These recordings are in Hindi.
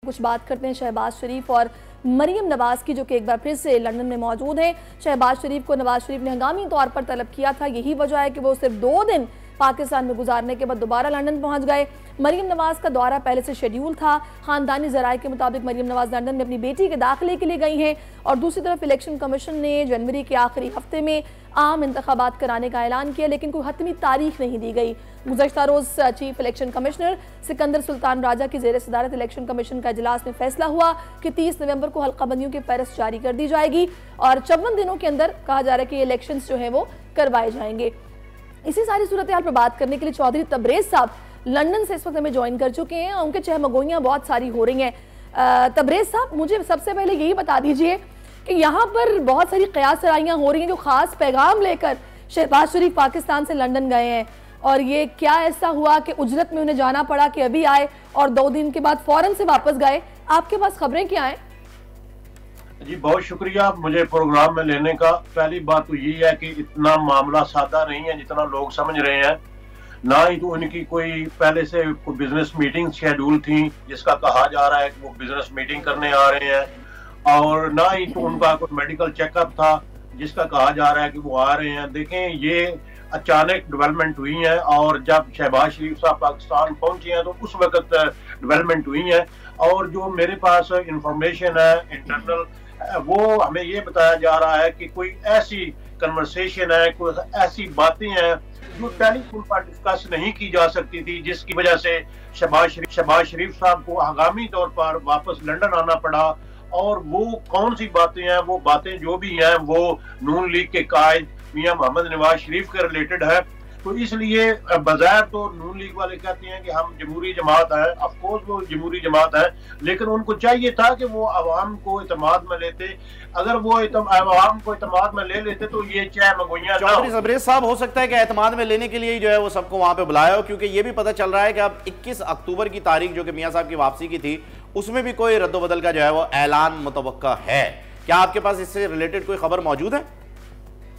कुछ बात करते हैं शहबाज शरीफ और मरीम नवाज की, जो कि एक बार फिर से लंदन में मौजूद हैं। शहबाज शरीफ को नवाज शरीफ ने हंगामी तौर पर तलब किया था। यही वजह है कि वो सिर्फ 2 दिन पाकिस्तान में गुजारने के बाद दोबारा लंदन पहुंच गए। मरीम नवाज का दौरा पहले से शेड्यूल था। खानदानी ज़राए के मुताबिक मरीम नवाज लंदन में अपनी बेटी के दाखिले के लिए गई हैं और दूसरी तरफ इलेक्शन कमीशन ने जनवरी के आखिरी हफ्ते में आम इंतखाबात कराने का ऐलान किया, लेकिन कोई हतमी तारीख नहीं दी गई। गुज़श्ता रोज़ chief election commissioner Sikandar Sultan Raja की ज़ेर सदारत इलेक्शन कमीशन का इजलास में फैसला हुआ कि 30 नवंबर को हल्का बंदियों की फहरिस्त जारी कर दी जाएगी और 54 दिनों के अंदर कहा जा रहा है कि इलेक्शन जो है वो करवाए जाएंगे। इसी सारी सूरत हाल पर बात करने के लिए चौधरी तबरेज साहब लंदन से इस वक्त हमें ज्वाइन कर चुके हैं। उनके चहमगोइयाँ बहुत सारी हो रही हैं। तबरेज साहब, मुझे सबसे पहले यही बता दीजिए कि यहाँ पर बहुत सारी क़यास सराइयाँ हो रही हैं जो ख़ास पैगाम लेकर शहबाज शरीफ पाकिस्तान से लंदन गए हैं, और ये क्या ऐसा हुआ कि उजरत में उन्हें जाना पड़ा कि अभी आए और 2 दिन के बाद फ़ौरन से वापस गए? आपके पास खबरें क्या हैं? जी बहुत शुक्रिया मुझे प्रोग्राम में लेने का। पहली बात तो यही है कि इतना मामला सादा नहीं है जितना लोग समझ रहे हैं। ना ही तो उनकी कोई पहले से कोई बिजनेस मीटिंग शेड्यूल थी जिसका कहा जा रहा है कि वो बिजनेस मीटिंग करने आ रहे हैं, और ना ही तो उनका कोई मेडिकल चेकअप था जिसका कहा जा रहा है कि वो आ रहे हैं। देखें, ये अचानक डेवलपमेंट हुई है और जब शहबाज शरीफ साहब पाकिस्तान पहुंचे हैं तो उस वक्त डेवलपमेंट हुई है। और जो मेरे पास इंफॉर्मेशन है इंटरनल, वो हमें ये बताया जा रहा है कि कोई ऐसी कन्वर्सेशन है, कोई ऐसी बातें हैं जो टेलीफोन पर डिस्कस नहीं की जा सकती थी, जिसकी वजह से शहबाज शरीफ साहब को हंगामी तौर पर वापस लंदन आना पड़ा। और वो कौन सी बातें हैं, वो बातें जो भी हैं वो नून लीग के कायद मियां मोहम्मद नवाज शरीफ के रिलेटेड है। तो इसलिए बज़ाहिर तो नून लीग वाले कहते हैं कि हम जमहूरी जमात है, ऑफकोर्स वो जमहूरी जमात है, लेकिन उनको चाहिए था कि वो अवाम को इत्मीनान में लेते। अगर वो अवाम को इत्मीनान में ले लेते तो ये चहमगोइयां ना। चौधरी तबरेज साहब, हो सकता है कि इत्मीनान में लेने के लिए जो है वो सबको वहां पे बुलाया हो, क्योंकि ये भी पता चल रहा है कि अब 21 अक्टूबर की तारीख जो कि मियां साहब की वापसी की थी, उसमें भी कोई रद्दोबदल का जो है वो ऐलान मुतवक्का है। क्या आपके पास इससे रिलेटेड कोई खबर मौजूद है?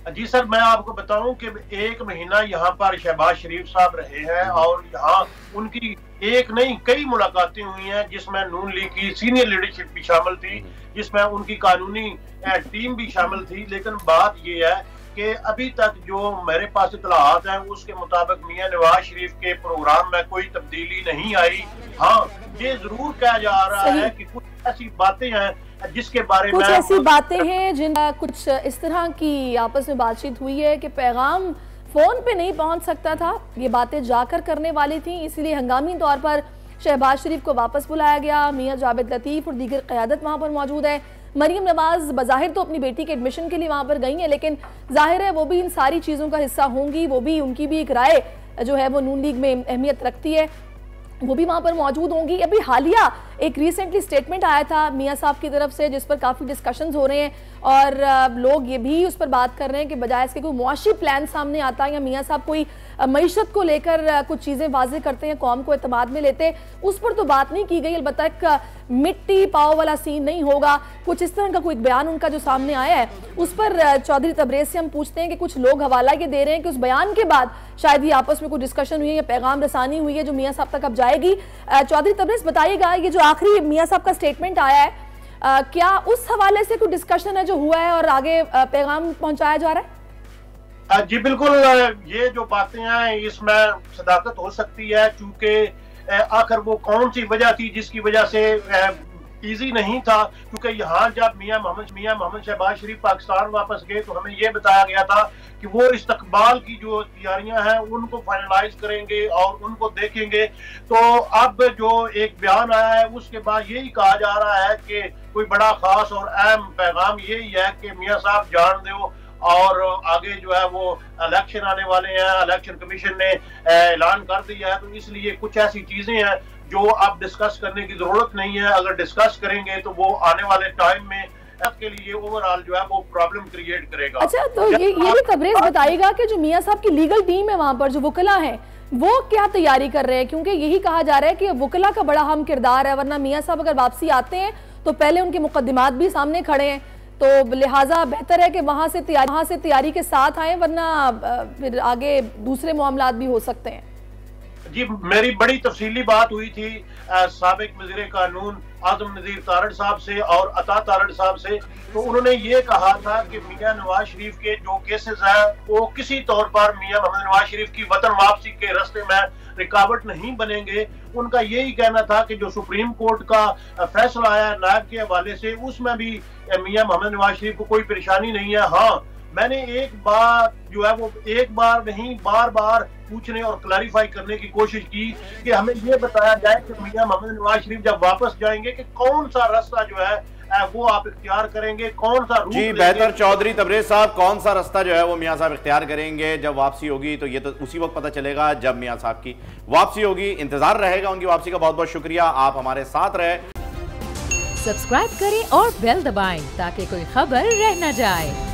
जी सर, मैं आपको बताऊं कि 1 महीना यहाँ पर शहबाज शरीफ साहब रहे हैं और यहाँ उनकी एक नहीं कई मुलाकातें हुई हैं, जिसमें नून लीग की सीनियर लीडरशिप भी शामिल थी, जिसमें उनकी कानूनी टीम भी शामिल थी। लेकिन बात यह है कि अभी तक जो मेरे पास इत्तलाआत हैं उसके मुताबिक मियां नवाज शरीफ के प्रोग्राम में कोई तब्दीली नहीं आई। हाँ, ये जरूर कहा जा रहा है कि कुछ ऐसी बातें हैं जिसके बारे में, कुछ ऐसी बातें हैं जिनका कुछ इस तरह की आपस में बातचीत हुई है कि पैगाम फोन पे नहीं पहुंच सकता था, ये बातें जाकर करने वाली थी, इसलिए हंगामी तौर पर शहबाज शरीफ को वापस बुलाया गया। मियां जावेद लतीफ और दीगर क़यादत वहां पर मौजूद है। मरीम नवाज बज़ाहिर तो अपनी बेटी के एडमिशन के लिए वहां पर गई हैं, लेकिन जाहिर है वो भी इन सारी चीज़ों का हिस्सा होंगी। वो भी, उनकी भी एक राय जो है वो नून लीग में अहमियत रखती है, वो भी वहाँ पर मौजूद होंगी। अभी हालिया एक रिसेंटली स्टेटमेंट आया था मियां साहब की तरफ से जिस पर काफ़ी डिस्कशंस हो रहे हैं और लोग ये भी उस पर बात कर रहे हैं कि बजाय इसके कोई मुआशी प्लान सामने आता है या मियां साहब कोई मईशत को लेकर कुछ चीज़ें वाजे करते हैं, कौम को एतमाद में लेते, उस पर तो बात नहीं की गई। अलबत्ता एक मिट्टी पाव वाला सीन नहीं होगा, कुछ इस तरह का कोई बयान उनका जो सामने आया है उस पर चौधरी तबरेज से हम पूछते हैं कि कुछ लोग हवाला ये दे रहे हैं कि उस बयान के बाद शायद ये आपस में कोई डिस्कशन हुई है या पैगाम रसानी हुई है जो मियां साहब तक अब जाएगी। चौधरी तबरेज, बताइएगा, ये जो आखिरी मियां साहब का स्टेटमेंट आया है, क्या उस हवाले से कोई डिस्कशन है जो हुआ है और आगे पैगाम पहुंचाया जा रहा है? जी बिल्कुल, ये जो बातें हैं इसमें सदाकत हो सकती है, क्योंकि आखिर वो कौन सी वजह थी जिसकी वजह से इजी नहीं था। क्योंकि यहाँ जब मियां मोहम्मद शहबाज शरीफ पाकिस्तान वापस गए तो हमें ये बताया गया था कि वो इस्तकबाल की जो तैयारियां हैं उनको फाइनलाइज करेंगे और उनको देखेंगे। तो अब जो एक बयान आया है उसके बाद यही कहा जा रहा है कि कोई बड़ा खास और अहम पैगाम यही है कि मियां साहब जान दो, और आगे जो है वो इलेक्शन आने वाले हैं, इलेक्शन कमीशन ने ऐलान कर दिया है। तो इसलिए कुछ ऐसी चीजें हैं जो अब डिस्कस करने की जरूरत नहीं है। अगर डिस्कस करेंगे तो वो आने वाले टाइम में के लिए ओवरऑल जो है वो प्रॉब्लम क्रिएट करेगा। अच्छा, तो ये भी तबरेज बताइएगा कि जो मियां साहब की लीगल टीम है वहां पर, जो वकला हैं, वो क्या तैयारी कर रहे हैं? क्योंकि यही कहा जा रहा है कि वकला का बड़ा अहम किरदार है, वरना मियां साहब अगर वापसी आते हैं तो पहले उनके मुकदमात भी सामने खड़े हैं, तो लिहाजा बेहतर है कि वहां से तैयारी के साथ आए, वरना फिर आगे दूसरे मामलात भी हो सकते हैं। जी मेरी बड़ी तफसीली बात हुई थी साबिक वज़ीर कानून आज़म नज़ीर तारड़ साहब से और अता तारड़ साहब से। तो उन्होंने ये कहा था कि मियां नवाज शरीफ के जो केसेस हैं वो किसी तौर पर मियां मोहम्मद नवाज शरीफ की वतन वापसी के रास्ते में रुकावट नहीं बनेंगे। उनका यही कहना था कि जो सुप्रीम कोर्ट का फैसला आया नायब के हवाले से उसमें भी मियां मोहम्मद नवाज शरीफ को कोई परेशानी नहीं है। हाँ, मैंने एक बात जो है वो एक बार नहीं बार बार पूछने और क्लैरिफाई करने की कोशिश की कि हमें ये बताया जाए कि मियां मोहम्मद नवाज शरीफ जब वापस जाएंगे कि कौन सा रास्ता जो है वो आप इख्तियार करेंगे, कौन सा रूट। जी बेहतर चौधरी तबरेज साहब, कौन सा रास्ता जो है वो मियां साहब इख्तियार करेंगे जब वापसी होगी? तो ये तो उसी वक्त पता चलेगा जब मियां साहब की वापसी होगी। इंतजार रहेगा उनकी वापसी का। बहुत बहुत शुक्रिया, आप हमारे साथ रहे। सब्सक्राइब करें और बेल दबाएं ताकि कोई खबर रह न जाए।